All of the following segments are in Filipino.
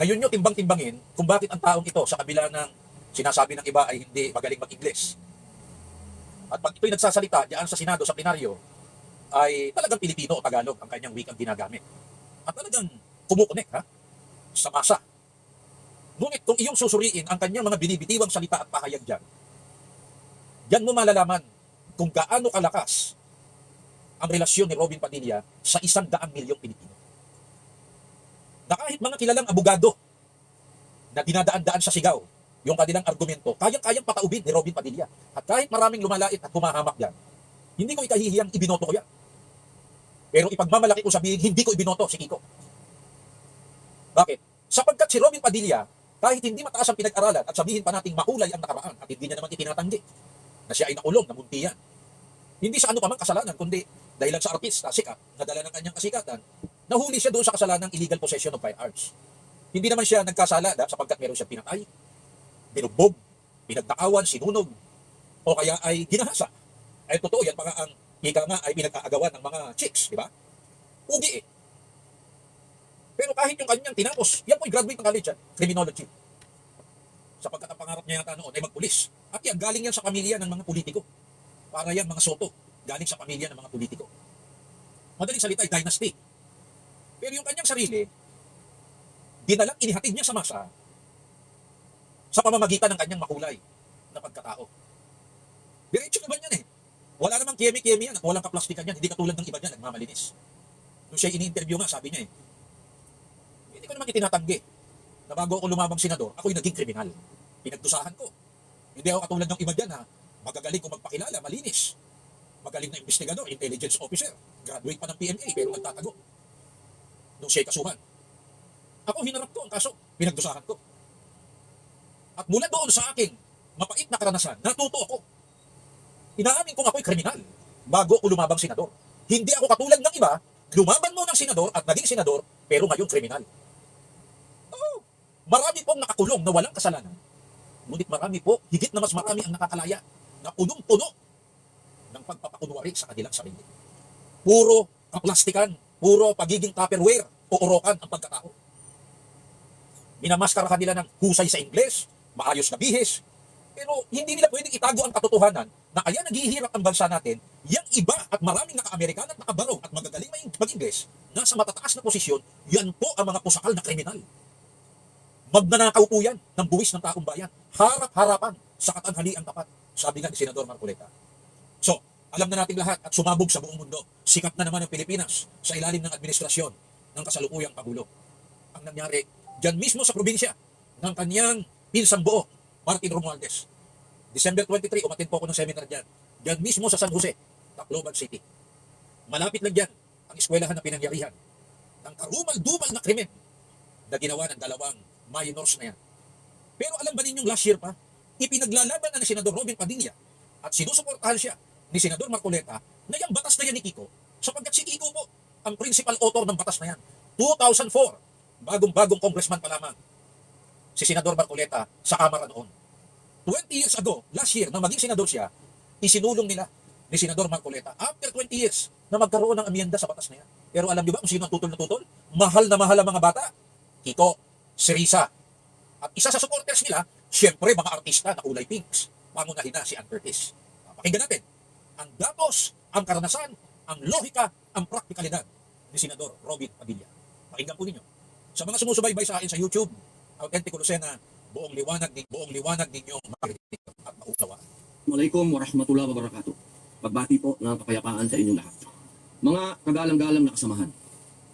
Ngayon nyo timbang-timbangin kung bakit ang taong ito sa kabila ng sinasabi ng iba ay hindi magaling mag-Ingles. At pag ito'y nagsasalita diyan sa Senado, sa plenaryo, ay talagang Pilipino o Tagalog ang kanyang wikang ginagamit. At talagang kumukonek sa masa. Ngunit kung iyong susuriin ang kanyang mga binibitiwang salita at pahayag diyan mo malalaman kung gaano kalakas ang relasyon ni Robin Padilla sa 100 milyong Pilipino. Na kahit mga kilalang abogado na dinadaan-daan sa sigaw, yung kanilang argumento, kayang-kayang pataubin ni Robin Padilla. At kahit maraming lumalait at humahamak yan, hindi ko ikahihiyang ibinoto ko yan. Pero ipagmamalaki ko sabihin, hindi ko ibinoto si Kiko. Bakit? Sapagkat si Robin Padilla, kahit hindi mataas ang pinag-aralan at sabihin pa nating mahulay ang nakaraan at hindi niya naman itinatanggi na siya ay nakulong, namuntiyan. Hindi sa ano pa man kasalanan, kundi dahil sa artista, sikat, nadala ng kanyang kasikatan, nahuli siya doon sa kasalanang illegal possession of firearms. Hindi naman siya nagkasala sapagkat meron siya pinatay, binugbog, pinagtakawan, sinunog, o kaya ay ginahasa. Ay totoo yan, mga ang ika nga ay pinag-aagawan ng mga chicks, di ba? Ugi eh. Pero kahit yung kanyang tinapos, yan po'y graduate ng college criminology. Sapagkat ang pangarap niya yata noon ay magpulis. At yan, galing yan sa pamilya ng mga politiko. Para yan, mga soto, galing sa pamilya ng mga politiko. Madaling salita ay dynasty. Pero yung kanyang sarili, dinalang inihatid niya sa masa sa pamamagitan ng kanyang makulay na pagkatao. Diretso naman yan eh. Wala namang kiyemi-kiyemi yan at walang kaplastikan yan. Hindi katulad ng iba dyan, nagmamalinis. Nung siya ini-interview nga, sabi niya hindi ko naman itinatanggi na bago ako lumabang senador, ako'y naging kriminal. Pinagdusahan ko. Hindi ako katulad ng iba dyan magagaling kung magpakilala, malinis. Magaling na investigador, intelligence officer. Graduate pa ng PMA pero nagtatago. Nung siya'y kasuhan. Ako hinarap ko ang kaso, pinagdusahan ko. At mula doon sa aking mapait na karanasan, natuto ako. Inaamin kong ako'y kriminal bago ako lumabang senador. Hindi ako katulad ng iba, lumaban mo ng senador at naging senador, pero ngayon kriminal. Oh, marami pong nakakulong na walang kasalanan. Ngunit marami po, higit na mas marami ang nakakalaya na punong-puno ng pagpapakunwari sa kanilang sarili. Puro kaplastikan, puro pagiging tupperware o orokan ang pagkatao. Minamaskara nila ng husay sa Ingles, maayos na bihis, pero hindi nila pwedeng itago ang katotohanan na kaya naghihirap ang bansa natin, yang iba at maraming naka-Amerikan at nakabarong at magagaling mag-Ingles, nasa matataas na posisyon, yan po ang mga pusakal na kriminal. Magnanakaw po yan ng buwis ng taong bayan, harap-harapan sa katanghaliang tapat, sabi nga ni Senador Marcoleta. So, alam na nating lahat at sumabog sa buong mundo, sikat na naman ang Pilipinas sa ilalim ng administrasyon ng kasalukuyang Pangulo. Ang nangyari, dyan mismo sa probinsya ng kanyang pinsang buo, Martin Romualdez. December 23, umatin po ako ng seminar dyan. Dyan mismo sa San Jose, Tacloban City. Malapit lang dyan ang eskwelahan na pinangyarihan ng karumal-dumal na krimen na ginawa ng dalawang minors na yan. Pero alam ba ninyong last year pa, ipinaglalaban na ni Senador Robin Padilla at sinusuportahan siya ni Senador Marcoleta na yung batas na yan ni Kiko, sapagkat si Kiko po ang principal author ng batas na yan. 2004, bagong-bagong congressman pa lamang si Senador Marcoleta sa Kamara noon. 20 years ago, last year, na maging senador siya, isinulong nila ni Senador Marcoleta after 20 years na magkaroon ng amyenda sa batas na yan. Pero alam niyo ba kung sino ang tutol na tutol? Mahal na mahal ang mga bata. Kiko, si Risa. At isa sa supporters nila, siyempre mga artista na kulay pinks. Pangunahin na si Ann Curtis. Pakinggan natin ang datos, ang karanasan, ang lohika, ang praktikalidad ni Senador Robin Padilla. Pakinggan po ninyo. Sa mga sumusubaybay sa akin sa YouTube, Autentico Lucena, buong liwanag ninyong makikita at maunawa. Assalamualaikum warahmatullahi wabarakatuh. Pagbati po ng kapayapaan sa inyong lahat. Mga kagalang-galang na kasamahan,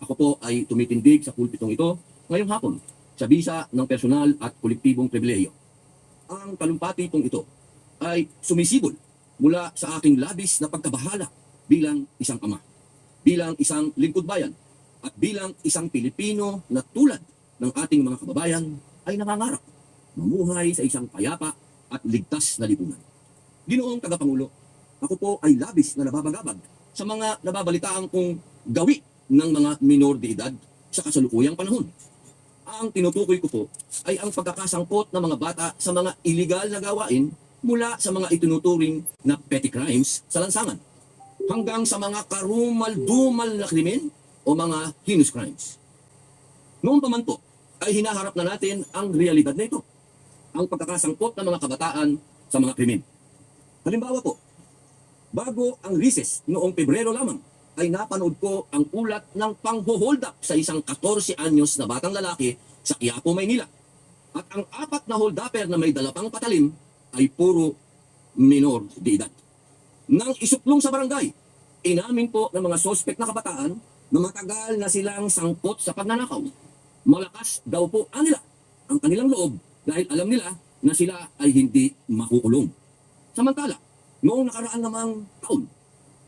ako po ay tumitindig sa pulpitong ito ngayong hapon sa bisa ng personal at kolektibong pribilehiyo. Ang talumpati pong ito ay sumisibol mula sa aking labis na pagkabahala bilang isang ama, bilang isang lingkod bayan, at bilang isang Pilipino na tulad ng ating mga kababayan ay nangangarap mamuhay sa isang payapa at ligtas na lipunan. Ginoong Tagapangulo, ako po ay labis na nababagabag sa mga nababalitaang kong gawi ng mga minor de edad sa kasalukuyang panahon. Ang tinutukoy ko po ay ang pagkakasangkot ng mga bata sa mga illegal na gawain mula sa mga itinuturing na petty crimes sa lansangan hanggang sa mga karumal-dumal na krimen o mga heinous crimes. Noon pa man po, ay hinaharap na natin ang realidad na ito. Ang pagkakasangkot ng mga kabataan sa mga krimen. Halimbawa po, bago ang recess noong Pebrero lamang, ay napanood ko ang ulat ng pangho-hold up sa isang 14 anyos na batang lalaki sa Quiapo, Maynila. At ang 4 na hold-upper na may dalapang patalim ay puro minor de edad. Nang isuplong sa barangay, inamin po ng mga sospek na kabataan na matagal na silang sangkot sa pagnanakaw. Malakas daw po nila ang kanilang loob dahil alam nila na sila ay hindi makukulong. Samantala, noong nakaraan namang taon,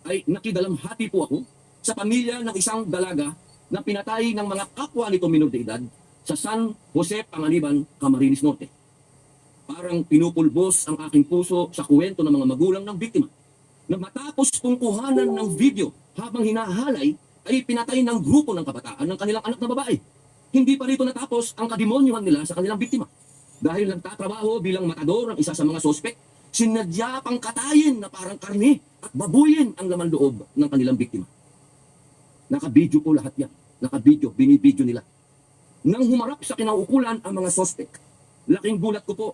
ay nakidalamhati po ako sa pamilya ng isang dalaga na pinatay ng mga kapwa nito minor de edad sa San Jose, Panganiban, Camarines Norte. Parang pinupulbos ang aking puso sa kwento ng mga magulang ng biktima na matapos kong kuhanan ng video habang hinahalay ay pinatay ng grupo ng kabataan ng kanilang anak na babae. Hindi pa rito natapos ang kademonyuhan nila sa kanilang biktima. Dahil nagtatrabaho bilang matador ang isa sa mga sospek, sinadya pang katayin na parang karne at babuyin ang laman loob ng kanilang biktima. Nakabidyo po lahat yan. Nakabidyo, binibidyo nila. Nang humarap sa kinaukulan ang mga sospek, laking gulat ko po